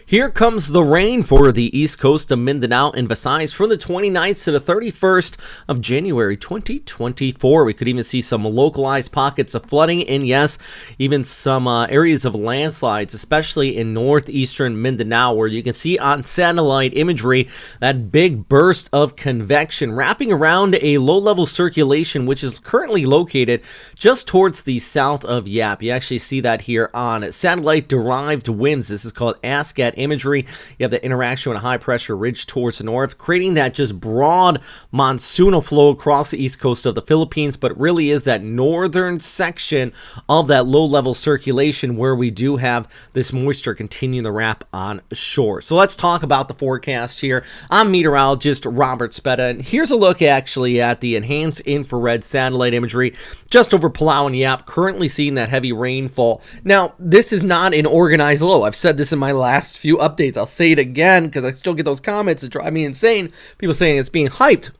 Here comes the rain for the east coast of Mindanao and Visayas from the 29th to the 31st of January 2024. We could even see some localized pockets of flooding and, yes, even some areas of landslides, especially in northeastern Mindanao, where you can see on satellite imagery that big burst of convection wrapping around a low-level circulation, which is currently located just towards the south of Yap. You actually see that here on satellite-derived winds. This is called ASCAT imagery. You have the interaction with a high pressure ridge towards the north, creating that just broad monsoonal flow across the east coast of the Philippines, but it really is that northern section of that low level circulation where we do have this moisture continuing to wrap on shore. So let's talk about the forecast here. I'm meteorologist Robert Speta, and here's a look actually at the enhanced infrared satellite imagery just over Palau and Yap, currently seeing that heavy rainfall. Now, this is not an organized low. I've said this in my last few updates. I'll say it again because I still get those comments that drive me insane. People saying it's being hyped.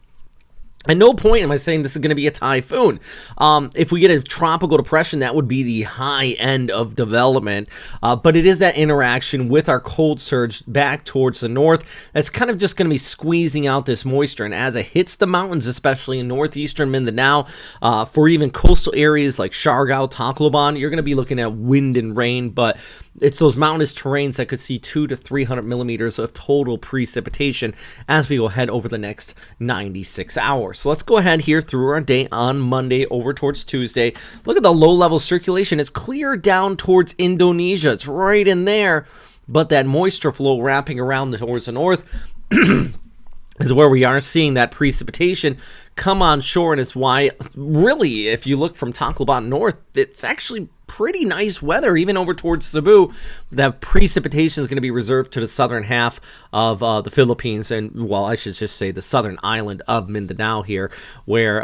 At no point am I saying this is going to be a typhoon. If we get a tropical depression, that would be the high end of development. But it is that interaction with our cold surge back towards the north that's kind of just going to be squeezing out this moisture. And as it hits the mountains, especially in northeastern Mindanao, for even coastal areas like Siargao, Tacloban, you're going to be looking at wind and rain. But it's those mountainous terrains that could see 200 to 300 millimeters of total precipitation as we go ahead over the next 96 hours. So let's go ahead here through our day on Monday over towards Tuesday. Look at the low-level circulation. It's clear down towards Indonesia. It's right in there. But that moisture flow wrapping around towards the north is where we are seeing that precipitation come on shore. And it's why, really, if you look from Tacloban north, it's actually pretty nice weather, even over towards Cebu. That precipitation is going to be reserved to the southern half of the Philippines, and, well, I should just say the southern island of Mindanao here, where,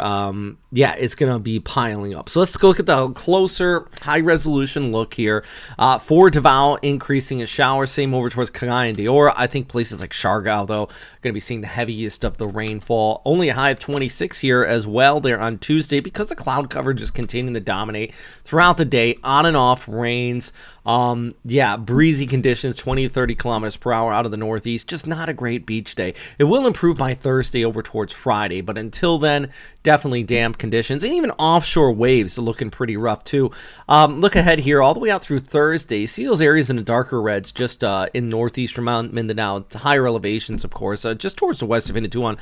it's going to be piling up. So let's go look at the closer, high-resolution look here. For Davao, increasing in showers, same over towards Cagayan de Oro. I think places like Siargao, though, are going to be seeing the heaviest of the rainfall. Only a high of 26 here as well there on Tuesday because the cloud coverage is continuing to dominate throughout the day. On and off rains, breezy conditions, 20 to 30 kilometers per hour out of the northeast. Just not a great beach day. It will improve by Thursday over towards Friday, but until then, definitely damp conditions, and even offshore waves are looking pretty rough too. Look ahead here all the way out through Thursday. See those areas in the darker reds just in northeastern Mindanao. It's higher elevations, of course, just towards the west of Hinatuan.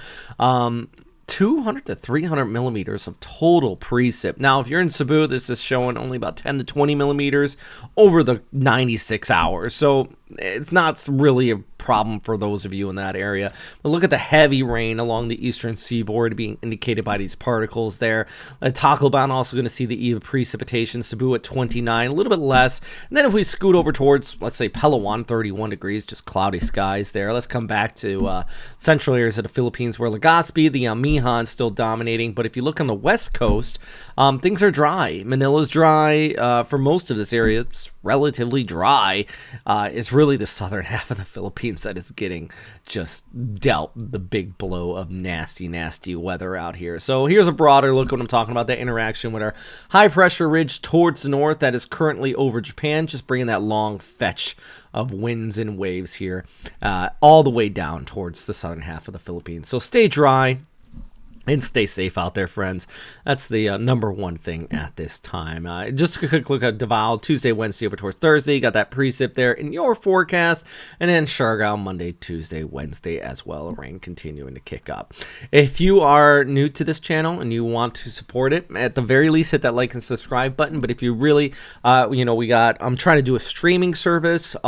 200 to 300 millimeters of total precip. Now, if you're in Cebu, this is showing only about 10 to 20 millimeters over the 96 hours. So it's not really a problem for those of you in that area. But look at the heavy rain along the eastern seaboard being indicated by these particles there. Tacloban also going to see the eve precipitation. Cebu at 29, a little bit less. And then if we scoot over towards, let's say, Palawan, 31 degrees, just cloudy skies there. Let's come back to central areas of the Philippines where Legazpi, the Amihan, still dominating. But if you look on the west coast, things are dry. Manila's dry. For most of this area, it's relatively dry. It's really the southern half of the Philippines that is getting just dealt the big blow of nasty weather out here. So here's a broader look at what I'm talking about, that interaction with our high pressure ridge towards the north that is currently over Japan, just bringing that long fetch of winds and waves here all the way down towards the southern half of the Philippines. So stay dry and stay safe out there, friends. That's the number one thing at this time. Just a quick look at Davao, Tuesday, Wednesday, over towards Thursday. You got that precip there in your forecast. And then Siargao, Monday, Tuesday, Wednesday as well. Rain continuing to kick up. If you are new to this channel and you want to support it, at the very least, hit that like and subscribe button. But if you really, I'm trying to do a streaming service, which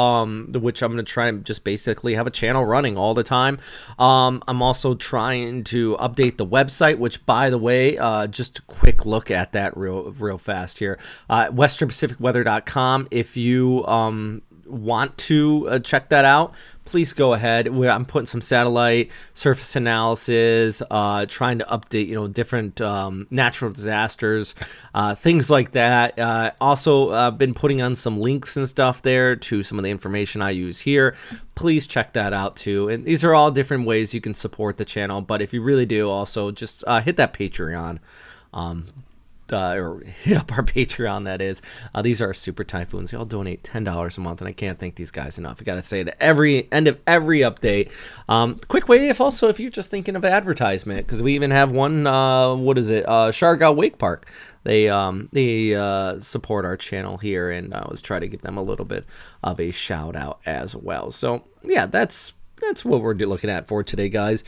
I'm going to try and just basically have a channel running all the time. I'm also trying to update the website, which, by the way, just a quick look at that real fast here. westernpacificweather.com. If you want to check that out, please go ahead. I'm putting some satellite surface analysis, trying to update, different natural disasters, things like that. Also, been putting on some links and stuff there to some of the information I use here. Please check that out too. And these are all different ways you can support the channel. But if you really do, also just hit that Patreon or hit up our Patreon, that is. These are super typhoons. Y'all donate $10 a month, and I can't thank these guys enough. I got to say it at every end of every update. Quick way, if you're just thinking of advertisement, because we even have one, Shargout Wake Park. They support our channel here, and I was trying to give them a little bit of a shout out as well. So yeah, that's what we're looking at for today, guys.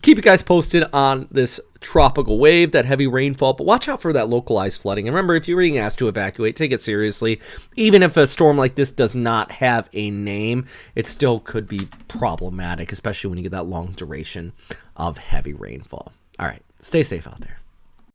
Keep you guys posted on this tropical wave, that heavy rainfall, but watch out for that localized flooding. And remember, if you're being asked to evacuate, take it seriously. Even if a storm like this does not have a name, it still could be problematic, especially when you get that long duration of heavy rainfall. All right, stay safe out there.